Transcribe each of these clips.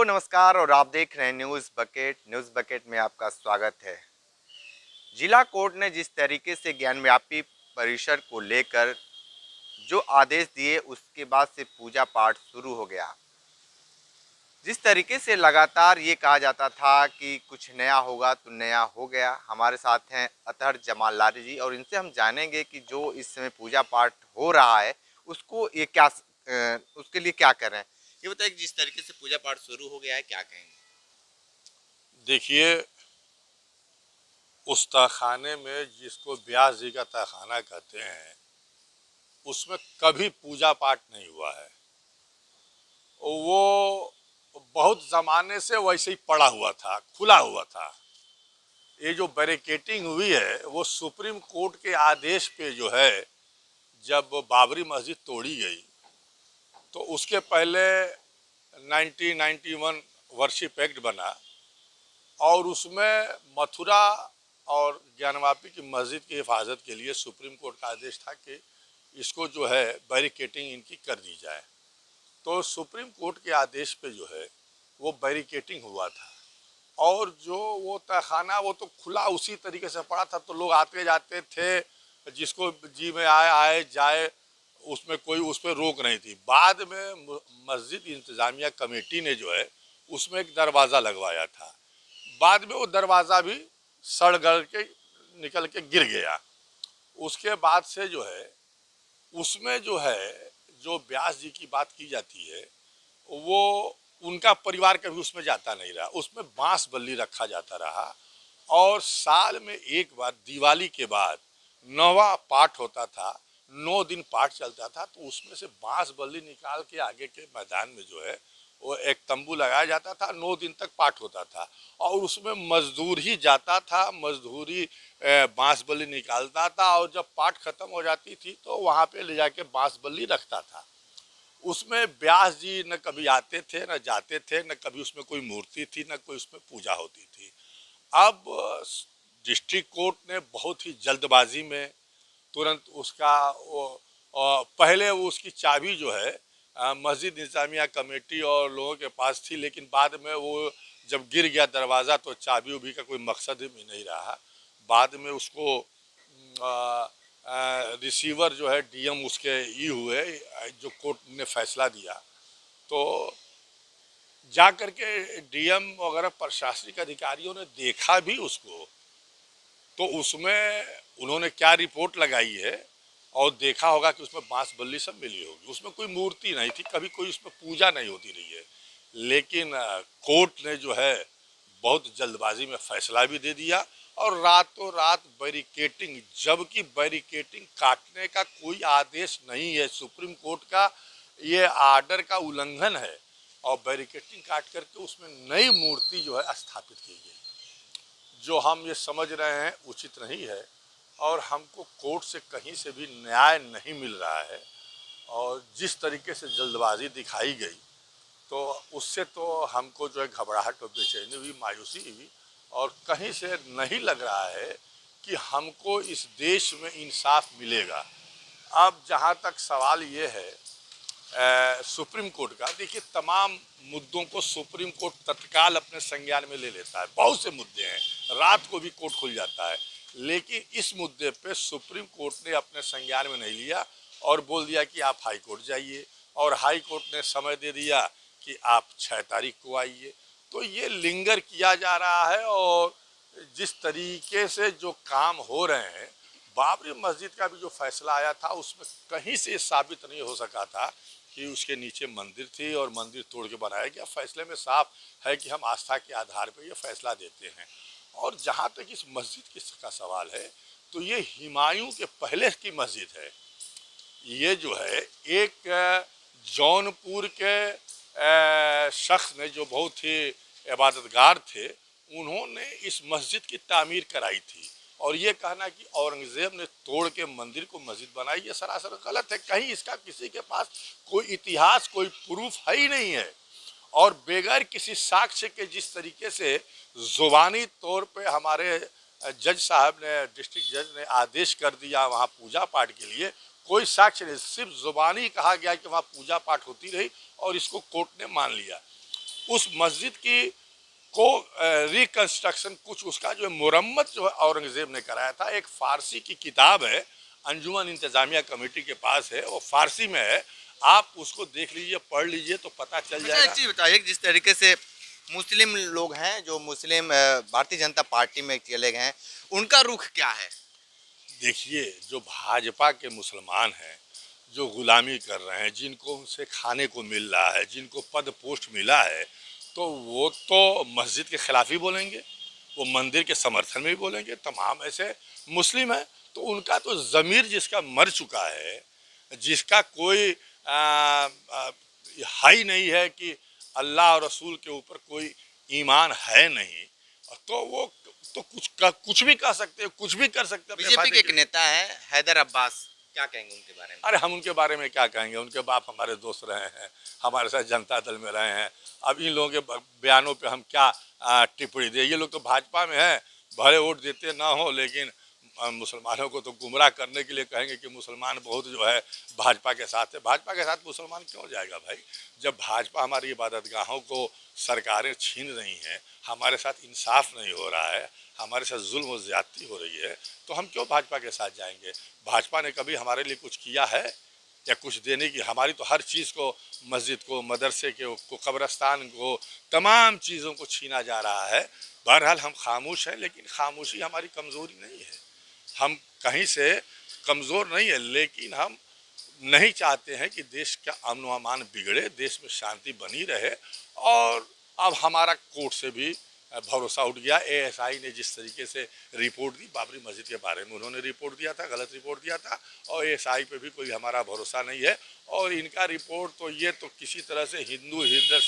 नमस्कार और आप देख रहे हैं न्यूज़ बकेट में आपका स्वागत है। जिला कोर्ट ने जिस तरीके से ज्ञानव्यापी परिसर को लेकर जो आदेश दिए उसके बाद से पूजा पाठ शुरू हो गया। जिस तरीके से लगातार ये कहा जाता था कि कुछ नया होगा तो नया हो गया। हमारे साथ हैं अतहर जमाल लारी जी और इनसे हम जानेंगे कि जो इस समय पूजा पाठ हो रहा है उसको ये क्या उसके लिए क्या कर रहे हैं। ये बताइए कि जिस तरीके से पूजा पाठ शुरू हो गया है क्या कहेंगे। देखिए, उस तहखाने में जिसको व्यास जी का तहखाना कहते हैं, उसमें कभी पूजा पाठ नहीं हुआ है। वो बहुत ज़माने से वैसे ही पड़ा हुआ था, खुला हुआ था। ये जो बैरिकेटिंग हुई है वो सुप्रीम कोर्ट के आदेश पे जो है, जब बाबरी मस्जिद तोड़ी गई तो उसके पहले 1991 वर्शिप एक्ट बना और उसमें मथुरा और ज्ञानवापी की मस्जिद की हिफाजत के लिए सुप्रीम कोर्ट का आदेश था कि इसको जो है बैरिकेटिंग इनकी कर दी जाए। तो सुप्रीम कोर्ट के आदेश पे जो है वो बैरिकेटिंग हुआ था और जो वो तहखाना वो तो खुला उसी तरीके से पड़ा था, तो लोग आते जाते थे, जिसको जी में आए आए जाए, उसमें कोई उस पर रोक नहीं थी। बाद में मस्जिद इंतज़ामिया कमेटी ने जो है उसमें एक दरवाज़ा लगवाया था। बाद में वो दरवाज़ा भी सड़ गल के निकल के गिर गया। उसके बाद से जो है उसमें जो है जो व्यास जी की बात की जाती है वो उनका परिवार कभी उसमें जाता नहीं रहा। उसमें बांस बल्ली रखा जाता रहा और साल में एक बार दिवाली के बाद 9वां पाठ होता था। 9 दिन पाठ चलता था, तो उसमें से बांस बल्ली निकाल के आगे के मैदान में जो है वो एक तंबू लगाया जाता था। 9 दिन तक पाठ होता था और उसमें मजदूर ही जाता था, मजदूरी बांस बल्ली निकालता था और जब पाठ खत्म हो जाती थी तो वहाँ पे ले जाके बांस बल्ली रखता था। उसमें व्यास जी न कभी आते थे न जाते थे, न कभी उसमें कोई मूर्ति थी न कोई उसमें पूजा होती थी। अब डिस्ट्रिक्ट कोर्ट ने बहुत ही जल्दबाजी में तुरंत उसका पहले वो उसकी चाबी जो है मस्जिद इंतजामिया कमेटी और लोगों के पास थी, लेकिन बाद में वो जब गिर गया दरवाज़ा तो चाबी उबी का कोई मकसद भी नहीं रहा। बाद में उसको रिसीवर जो है डीएम उसके ये हुए, जो कोर्ट ने फैसला दिया तो जा कर के डीएम वगैरह प्रशासनिक अधिकारियों ने देखा भी उसको, तो उसमें उन्होंने क्या रिपोर्ट लगाई है और देखा होगा कि उसमें बांस बल्ली सब मिली होगी। उसमें कोई मूर्ति नहीं थी, कभी कोई उसमें पूजा नहीं होती रही है। लेकिन कोर्ट ने जो है बहुत जल्दबाजी में फैसला भी दे दिया और रातों रात बैरिकेटिंग, जबकि बैरिकेटिंग काटने का कोई आदेश नहीं है सुप्रीम कोर्ट का, ये आर्डर का उल्लंघन है और बैरिकेटिंग काट करके उसमें नई मूर्ति जो है स्थापित की गई, जो हम ये समझ रहे हैं उचित नहीं है और हमको कोर्ट से कहीं से भी न्याय नहीं मिल रहा है। और जिस तरीके से जल्दबाजी दिखाई गई तो उससे तो हमको जो है घबराहट और बेचैनी हुई, मायूसी हुई और कहीं से नहीं लग रहा है कि हमको इस देश में इंसाफ मिलेगा। अब जहाँ तक सवाल ये है सुप्रीम कोर्ट का, देखिए तमाम मुद्दों को सुप्रीम कोर्ट तत्काल अपने संज्ञान में ले लेता है। बहुत से मुद्दे हैं, रात को भी कोर्ट खुल जाता है, लेकिन इस मुद्दे पे सुप्रीम कोर्ट ने अपने संज्ञान में नहीं लिया और बोल दिया कि आप हाई कोर्ट जाइए और हाई कोर्ट ने समय दे दिया कि आप 6 तारीख को आइए। तो ये लिंगर किया जा रहा है और जिस तरीके से जो काम हो रहे हैं, बाबरी मस्जिद का भी जो फैसला आया था उसमें कहीं से साबित नहीं हो सका था कि उसके नीचे मंदिर थी और मंदिर तोड़ के बनाया गया। फैसले में साफ है कि हम आस्था के आधार पर ये फैसला देते हैं। और जहाँ तक इस मस्जिद का सवाल है तो ये हुमायूं के पहले की मस्जिद है। ये जो है एक जौनपुर के शख्स ने, जो बहुत ही इबादतगार थे, उन्होंने इस मस्जिद की तामीर कराई थी और ये कहना कि औरंगज़ेब ने तोड़ के मंदिर को मस्जिद बनाई, ये सरासर गलत है। कहीं इसका किसी के पास कोई इतिहास, कोई प्रूफ है ही नहीं है। और बगैर किसी साक्ष्य के जिस तरीके से ज़ुबानी तौर पे हमारे जज साहब ने, डिस्ट्रिक्ट जज ने आदेश कर दिया वहाँ पूजा पाठ के लिए, कोई साक्ष्य नहीं, सिर्फ ज़ुबानी कहा गया कि वहाँ पूजा पाठ होती रही और इसको कोर्ट ने मान लिया। उस मस्जिद की को रिकंस्ट्रक्शन कुछ उसका जो है मुरम्मत जो है औरंगजेब ने कराया था। एक फारसी की किताब है, अंजुमन इंतजामिया कमेटी के पास है, वो फारसी में है, आप उसको देख लीजिए, पढ़ लीजिए तो पता चल अच्छा, एक जाएगा। चीज़ बताइए, जिस तरीके से मुस्लिम लोग हैं जो मुस्लिम भारतीय जनता पार्टी में चले गए हैं, उनका रुख क्या है? देखिए, जो भाजपा के मुसलमान हैं, जो गुलामी कर रहे हैं, जिनको उनसे खाने को मिल रहा है, जिनको पद पोस्ट मिला है, तो वो तो मस्जिद के खिलाफ ही बोलेंगे, वो मंदिर के समर्थन में भी बोलेंगे। तमाम ऐसे मुस्लिम हैं, तो उनका तो ज़मीर जिसका मर चुका है, जिसका कोई हाई नहीं है कि अल्लाह और रसूल के ऊपर कोई ईमान है नहीं, तो वो तो कुछ भी कह सकते हैं, कुछ भी कर सकते हैं अपने बीजेपी फायदे के एक के लिए। नेता है हैदर अब्बास, क्या कहेंगे उनके बारे में? अरे हम उनके बारे में क्या कहेंगे, उनके बाप हमारे दोस्त रहे हैं, हमारे साथ जनता दल में रहे हैं। अब इन लोगों के बयानों पे हम क्या टिप्पणी दें? ये लोग तो भाजपा में हैं, भले वोट देते ना हो, लेकिन मुसलमानों को तो गुमराह करने के लिए कहेंगे कि मुसलमान बहुत जो है भाजपा के साथ है। भाजपा के साथ मुसलमान क्यों जाएगा भाई? जब भाजपा हमारी इबादतगाहों को सरकारें छीन रही हैं, हमारे साथ इंसाफ नहीं हो रहा है, हमारे साथ जुल्म और ज़्यादती हो रही है, तो हम क्यों भाजपा के साथ जाएंगे? भाजपा ने कभी हमारे लिए कुछ किया है या कुछ देने की? हमारी तो हर चीज़ को, मस्जिद को, मदरसे को, कब्रस्तान को, तमाम चीज़ों को छीना जा रहा है। बहरहाल हम खामोश हैं, लेकिन खामोशी हमारी कमज़ोरी नहीं है, हम कहीं से कमज़ोर नहीं है, लेकिन हम नहीं चाहते हैं कि देश का अमन व अमान बिगड़े, देश में शांति बनी रहे। और अब हमारा कोर्ट से भी भरोसा उठ गया। एएसआई ने जिस तरीके से रिपोर्ट दी बाबरी मस्जिद के बारे में, उन्होंने रिपोर्ट दिया था, गलत रिपोर्ट दिया था, और एएसआई पे भी कोई हमारा भरोसा नहीं है। और इनका रिपोर्ट तो ये तो किसी तरह से हिंदू हृदय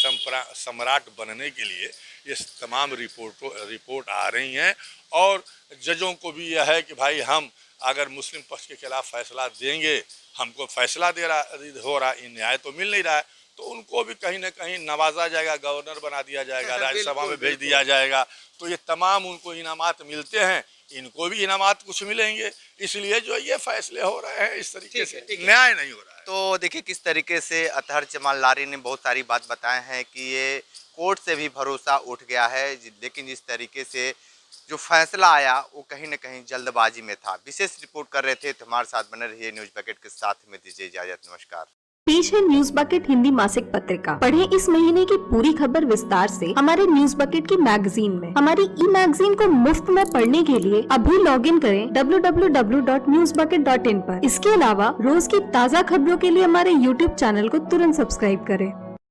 सम्राट बनने के लिए ये तमाम रिपोर्ट आ रही हैं। और जजों को भी यह है कि भाई हम अगर मुस्लिम पक्ष के खिलाफ फैसला देंगे, हमको फैसला हो रहा, न्याय तो मिल नहीं रहा है, तो उनको भी कहीं ना कहीं नवाजा जाएगा, गवर्नर बना दिया जाएगा, राज्यसभा में भेज दिया जाएगा। तो ये तमाम उनको इनामात मिलते हैं, इनको भी इनामात कुछ मिलेंगे, इसलिए जो ये फैसले हो रहे हैं इस तरीके से न्याय नहीं हो रहा है। तो देखिए किस तरीके से अतहर जमाल लारी ने बहुत सारी बात बताए हैं कि ये कोर्ट से भी भरोसा उठ गया है, लेकिन जिस तरीके से जो फैसला आया वो कहीं न कहीं जल्दबाजी में था। विशेष रिपोर्ट कर रहे थे, तो हमारे साथ बने रहिए न्यूज़ बकेट के साथ में। दीजिए इजाजत, नमस्कार। पेश है न्यूज बकेट हिंदी मासिक पत्रिका। पढ़ें इस महीने की पूरी खबर विस्तार से हमारे न्यूज बकेट की मैगजीन में। हमारी ई मैगजीन को मुफ्त में पढ़ने के लिए अभी लॉगिन करें www.newsbucket.in पर। इसके अलावा रोज की ताज़ा खबरों के लिए हमारे YouTube चैनल को तुरंत सब्सक्राइब करें।